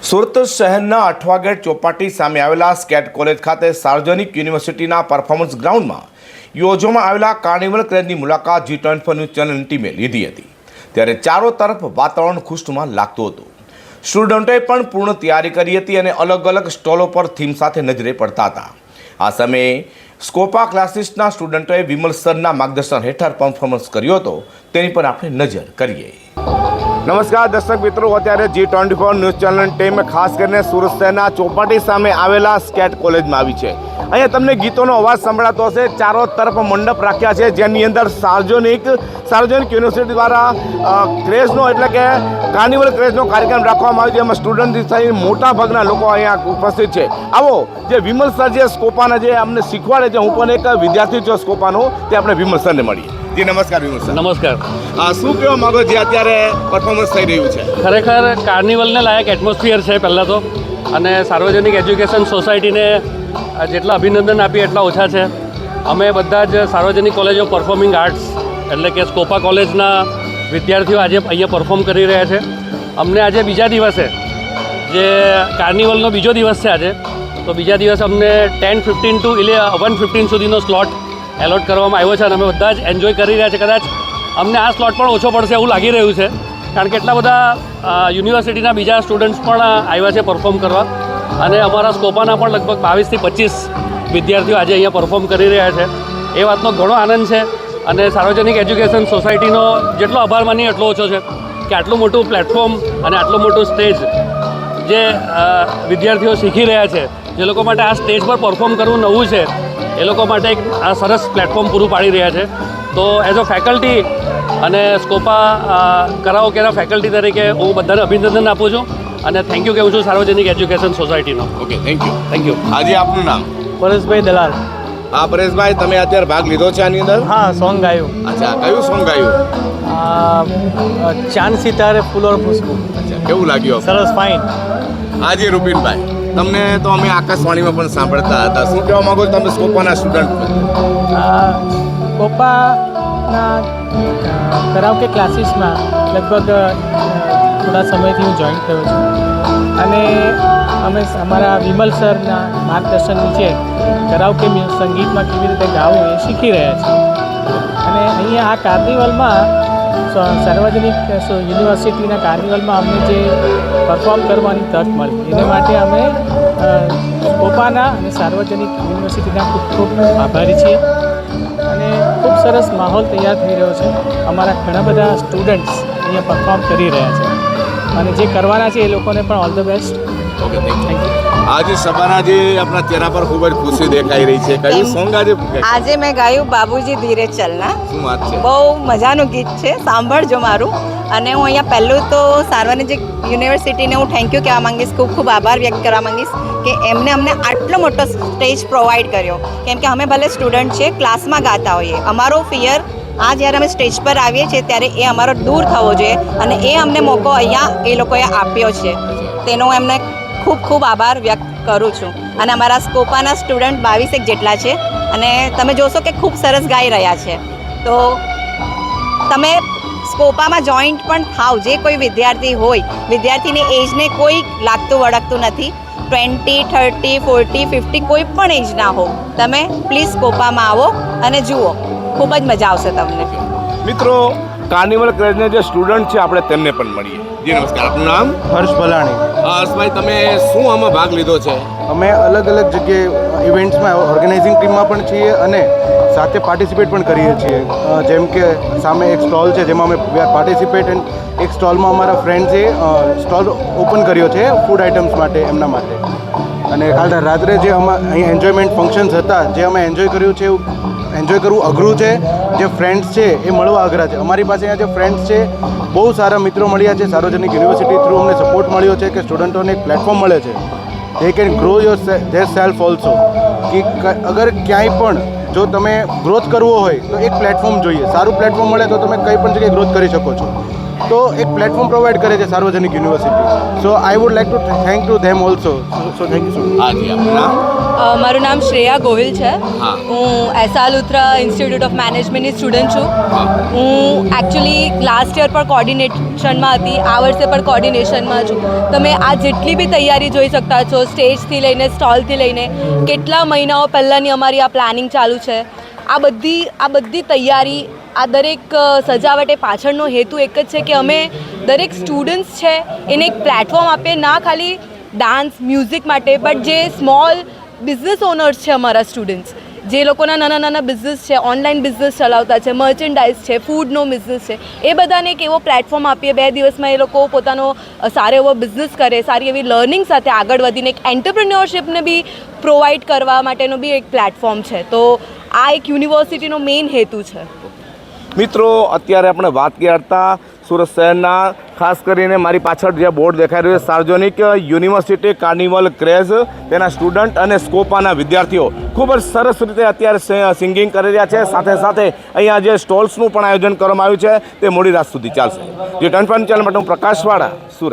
સુરત શહેરના અઠવાગેટ ચોપાટી સામે આવેલા સ્કેટ કોલેજ ખાતે સાર્વજનિક યુનિવર્સિટીના પરફોર્મન્સ ગ્રાઉન્ડમાં યોજવામાં આવેલા કાર્નિવલ ક્રેઝની મુલાકાત G24 ન્યૂઝ ચેનલ ટીમે લીધી હતી। ત્યારે ચારો તરફ વાતાવરણ ખુશનુમા લાગતું હતું। સ્ટુડન્ટોએ પણ પૂર્ણ તૈયારી કરી હતી અને અલગ અલગ સ્ટોલો પર થીમ સાથે નજરે પડતા હતા। આ સમયે સ્કોપા ક્લાસીસના સ્ટુડન્ટોએ વિમલ સરના માર્ગદર્શન હેઠળ પરફોર્મન્સ કર્યો હતો, તેની પર આપણે નજર કરીએ। નમસ્કાર દર્શક મિત્રો, અત્યારે G24 ન્યૂઝ ચેનલ ટીમ ખાસ કરીને સુરત શહેરના ચોપાટી સામે આવેલા સ્કેટ કોલેજમાં આવી છે। અહીંયા તમને ગીતોનો અવાજ સંભળાતો હશે। ચારો તરફ મંડપ રાખ્યા છે, જેની અંદર સાર્વજનિક યુનિવર્સિટી દ્વારા ક્રેઝનો એટલે કે કાર્નિવલ ક્રેઝનો કાર્યક્રમ રાખવામાં આવ્યો છે, જેમાં સ્ટુડન્ટથી થઈને મોટા ભાગના લોકો અહીંયા ઉપસ્થિત છે। આવો જે વિમલ સર જે સ્કોપાના જે અમને શીખવાડે છે, હું પણ એક વિદ્યાર્થી છું સ્કોપાનો, તે આપણે વિમલ સરને મળીએ। જી નમસ્કાર વિમલ સર। નમસ્કાર। શું કહેવા માંગો જે અત્યારે પરફોર્મન્સ થઈ રહ્યું છે? ખરેખર કાર્નિવલને લાયક એટમોસ્ફિયર છે પહેલાં તો, અને સાર્વજનિક એજ્યુકેશન સોસાયટીને જેટલા અભિનંદન આપીએ એટલા ઓછા છે। અમે બધા જ સાર્વજનિક કોલેજ ઓફ પરફોર્મિંગ આર્ટ્સ એટલે કે સ્કોપા કોલેજના વિદ્યાર્થીઓ આજે અહીંયા પરફોર્મ કરી રહ્યા છે। અમને આજે બીજા દિવસે જે કાર્નિવલનો બીજો દિવસ છે આજે, તો બીજા દિવસે અમને 10:15 to 1:15 સુધીનો સ્લોટ એલોટ કરવામાં આવ્યો છે અને અમે બધા જ એન્જોય કરી રહ્યા છીએ। કદાચ અમને આ સ્લોટ પણ ઓછો પડશે એવું લાગી રહ્યું છે, કારણ કે એટલા બધા યુનિવર્સિટીના બીજા સ્ટુડન્ટ્સ પણ આવ્યા છે પરફોર્મ કરવા, અને અમારા સ્કોપાના પણ લગભગ 22 થી 25 વિદ્યાર્થીઓ આજે અહીંયા પરફોર્મ કરી રહ્યા છે। એ વાતનો ઘણો આનંદ છે, અને સાર્વજનિક એજ્યુકેશન સોસાયટીનો જેટલો આભાર માનીએ એટલો ઓછો છે કે આટલું મોટું પ્લેટફોર્મ અને આટલું મોટું સ્ટેજ જે વિદ્યાર્થીઓ શીખી રહ્યા છે, જે લોકો માટે આ સ્ટેજ પર પરફોર્મ કરવું નવું છે, એ લોકો માટે એક આ સરસ પ્લેટફોર્મ પૂરું પાડી રહ્યા છે। તો એઝ અ ફેકલ્ટી અને સ્કોપા કરાઓકેના ફેકલ્ટી તરીકે હું બધાને અભિનંદન આપું છું અને થેન્ક યુ કહું છું સાર્વજનિક એજ્યુકેશન સોસાયટીનો। Okay, thank you. આજે આપનું નામ? પરેશભાઈ દલાલ। હા પરેશભાઈ, તમે અત્યારે ભાગ લીધો છે આની અંદર? હા, સોંગ ગાયું। અચ્છા, કયું સોંગ ગાયું? ચાંદ સિતારે ફૂલ ઓર ખુશ્બુ। અચ્છા, કેવું લાગ્યું? સરસ, ફાઇન। આજે રૂપિનભાઈ, તમને તો અમે આકાશવાણીમાં પણ સાંભળતા હતા, શું કહેવા માંગો છો તમે સ્કોપાના સ્ટુડન્ટ? કોપાના કરાઓકે ક્લાસીસમાં લગભગ થોડા સમયથી હું જોઈન થયો છું, અને અમે અમારા વિમલ સરના માર્ગદર્શન નીચે કરાઓકે સંગીતમાં કેવી રીતે ગાવું એ શીખી રહ્યા છીએ। અને અહીંયા આ કાર્નિવલમાં સાર્વજનિક યુનિવર્સિટીના કાર્નિવલમાં અમને જે પરફોર્મ કરવાની તક મળી, એને માટે અમે સ્કોપાના અને સાર્વજનિક યુનિવર્સિટીના ખૂબ ખૂબ આભારી છીએ। અને ખૂબ સરસ માહોલ તૈયાર થઈ રહ્યો છે। અમારા ઘણા બધા સ્ટુડન્ટ્સ અહીંયા પરફોર્મ કરી રહ્યા છે, અને જે કરવાના છે એ લોકોને પણ all the best. Okay, thank you. આજે સભાના જે આપણા ચહેરા પર ખૂબ જ ખુશી દેખાઈ રહી છે, કયું સોંગ આજે મેં ગાયું? બાબુજી ધીરે ચલના। શું વાત છે? બહુ મજાનું ગીત છે, સાંભળજો મારું। અને હું અહીંયા પહેલું તો સાર્વજનિક યુનિવર્સિટીને હું થેન્ક યુ કહેવા માંગીશ, ખૂબ ખૂબ આભાર વ્યક્ત કરવા માંગીશ કે એમને અમને આટલો મોટો સ્ટેજ પ્રોવાઈડ કર્યો, કેમ કે અમે ભલે સ્ટુડન્ટ છે, ક્લાસમાં ગાતા હોઈએ, અમારો ફિયર આ જ્યારે અમે સ્ટેજ પર આવીએ છીએ ત્યારે એ અમારો દૂર થવો જોઈએ, અને એ અમને મોકો અહીંયા એ લોકોએ આપ્યો છે, તેનો હું એમને ખૂબ ખૂબ આભાર વ્યક્ત કરું છું। અને અમારા સ્કોપાના સ્ટુડન્ટ 22 જેટલા છે, અને તમે જોશો કે ખૂબ સરસ ગાઈ રહ્યા છે। તો તમે સ્કોપામાં જોઈન્ટ પણ થાવ, જે કોઈ વિદ્યાર્થી હોય, વિદ્યાર્થીની એજને કોઈ લાગતું વળગતું નથી, 20, 30, 40, 50 કોઈ પણ એજના હો, તમે પ્લીઝ સ્કોપામાં આવો અને જુઓ, ખૂબ જ મજા આવશે તમને। મિત્રો, કાર્નિવલ ક્રેઝના જે સ્ટુડન્ટ છે આપણે તેમને પણ મળીએ। જી નમસ્કાર, આપનું નામ? હર્ષ ભલાણી। હર્ષભાઈ, તમે શું આમાં ભાગ લીધો છે? અમે અલગ અલગ જગ્યાએ ઇવેન્ટ્સમાં ઓર્ગેનાઇઝિંગ ટીમમાં પણ છીએ અને સાથે પાર્ટિસિપેટ પણ કરીએ છીએ। જેમ કે સામે એક સ્ટોલ છે જેમાં અમે વી આર પાર્ટિસિપેટ, એન્ડ એક સ્ટોલમાં અમારા ફ્રેન્ડ્સે સ્ટોલ ઓપન કર્યો છે ફૂડ આઇટમ્સ માટે, એમના માટે। અને કાલ રાત્રે જે અહીંયા એન્જોયમેન્ટ ફંક્શન્સ હતા, જે અમે એન્જોય કર્યું છે, એન્જોય કરવું અઘરું છે, જે ફ્રેન્ડ્સ છે એ મળવા અઘરા છે। અમારી પાસે અહીંયા જે ફ્રેન્ડ્સ છે, બહુ સારા મિત્રો મળ્યા છે, સાર્વજનિક યુનિવર્સિટી થ્રુ અમને સપોર્ટ મળ્યો છે કે સ્ટુડન્ટોને એક પ્લેટફોર્મ મળે છે, they can grow there self also. કે અગર ક્યાંય પણ જો તમે ગ્રોથ કરવો હોય તો એક પ્લેટફોર્મ જોઈએ, સારું પ્લેટફોર્મ મળે તો તમે કંઈ પણ જગ્યાએ ગ્રોથ કરી શકો છો। તો એક પ્લેટફોર્મ પ્રોવાઈડ કરે છે સાર્વજનિક university. So I would like to thank to them also. So thank you so much. હાજી આપણા મારું નામ શ્રેયા ગોહિલ છે. હા. હું એસઆર લુથરા ઇન્સ્ટિટ્યૂટ ઓફ મેનેજમેન્ટની સ્ટુડન્ટ છું. હું એકચ્યુઅલી લાસ્ટ યર પર કોર્ડિનેશનમાં હતી, આ વર્ષે પણ કોર્ડિનેશનમાં છું. તમે આ જેટલી બી તૈયારી જોઈ શકતા છો, સ્ટેજથી લઈને સ્ટોલથી લઈને કેટલા મહિનાઓ પહેલાંની અમારી આ પ્લાનિંગ ચાલુ છે. આ બધી તૈયારી, આ દરેક સજાવટે પાછળનો હેતુ એક જ છે કે અમે દરેક સ્ટુડન્ટ્સ છે એને એક પ્લેટફોર્મ આપીએ, ના ખાલી ડાન્સ મ્યુઝિક માટે, બટ જે સ્મોલ બિઝનેસ ઓનર્સ છે અમારા સ્ટુડન્ટ્સ, જે લોકોના નાના બિઝનેસ છે, ઓનલાઈન બિઝનેસ ચલાવતા છે, મર્ચેન્ડાઇઝ છે, ફૂડનો બિઝનેસ છે, એ બધાને એક એવો પ્લેટફોર્મ આપીએ 2 દિવસમાં એ લોકો પોતાનો સારો એવો બિઝનેસ કરે, સારી એવી લર્નિંગ સાથે આગળ વધીને એક એન્ટરપ્રિન્યોરશિપને બી પ્રોવાઈડ કરવા માટેનો બી એક પ્લેટફોર્મ છે. તો આ એક યુનિવર્સિટીનો મેઇન હેતુ છે. મિત્રો, અત્યારે આપણે વાત કરતા સુરત શહેરના, ખાસ કરીને મારી પાછળ જે બોર્ડ દેખાઈ રહ્યું છે, સાર્વજનિક યુનિવર્સિટી કાર્નિવલ ક્રેઝ, તેના સ્ટુડન્ટ અને સ્કોપાના વિદ્યાર્થીઓ ખૂબ જ સરસ રીતે અત્યારે સિંગિંગ કરી રહ્યા છે. સાથે સાથે અહીંયા જે સ્ટોલ્સનું પણ આયોજન કરવામાં આવ્યું છે તે મોડી રાત સુધી ચાલશે. જે 10 ચેનલ માટે હું પ્રકાશવાળા, સુરત.